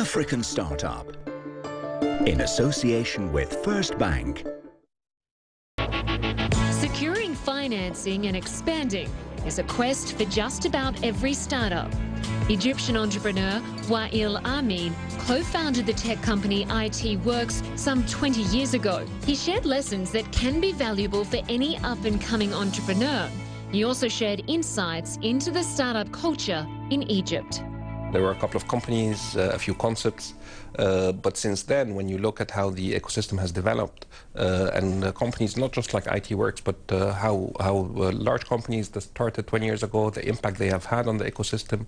African Startup, in association with First Bank. Securing financing and expanding is a quest for just about every startup. Egyptian entrepreneur Wael Amin co-founded the tech company IT Works some 20 years ago. He shared lessons that can be valuable for any up-and-coming entrepreneur. He also shared insights into the startup culture in Egypt. There were a couple of companies, a few concepts, but since then, when you look at how the ecosystem has developed, and companies not just like IT Works, but how large companies that started 20 years ago, the impact they have had on the ecosystem,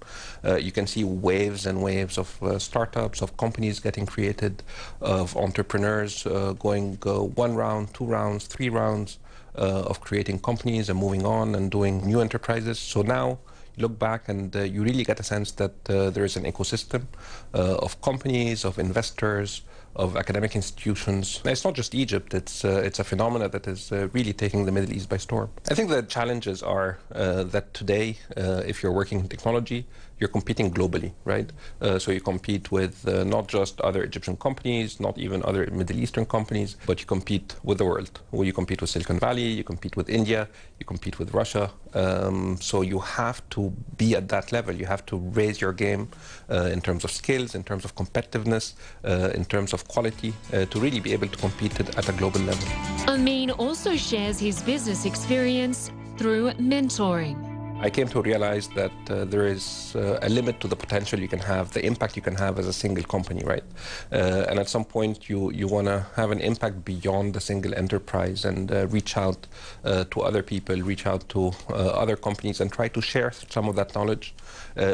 you can see waves and waves of startups, of companies getting created, of entrepreneurs going 1 round, 2 rounds, 3 rounds of creating companies and moving on and doing new enterprises. So now, look back and you really get a sense that there is an ecosystem of companies, of investors, of academic institutions. It's not just Egypt, it's a phenomena that is really taking the Middle East by storm. I think the challenges are that today, if you're working in technology, you're competing globally, right? So you compete with not just other Egyptian companies, not even other Middle Eastern companies, but you compete with the world. Well, you compete with Silicon Valley, you compete with India, you compete with Russia. So you have to be at that level. You have to raise your game in terms of skills, in terms of competitiveness, in terms of quality, to really be able to compete at a global level. Amin also shares his business experience through mentoring. I came to realize that there is a limit to the potential you can have, the impact you can have as a single company, right? And at some point, you want to have an impact beyond the single enterprise and reach out to other people, reach out to other companies and try to share some of that knowledge,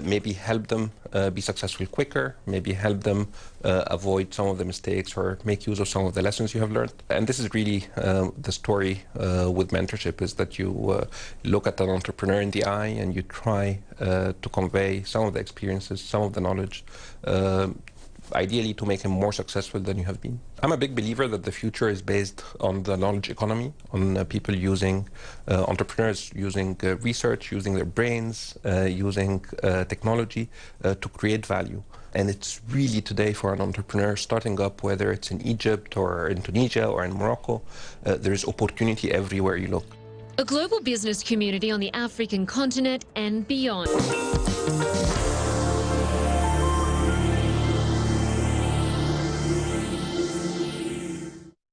maybe help them be successful quicker, maybe help them avoid some of the mistakes or make use of some of the lessons you have learned. And this is really the story with mentorship, is that you look at an entrepreneur in the eye and you try to convey some of the experiences, some of the knowledge, ideally to make him more successful than you have been. I'm a big believer that the future is based on the knowledge economy, on people using, entrepreneurs using research, using their brains, using technology to create value. And it's really today for an entrepreneur starting up, whether it's in Egypt or in Tunisia or in Morocco, there is opportunity everywhere you look. A global business community on the African continent and beyond.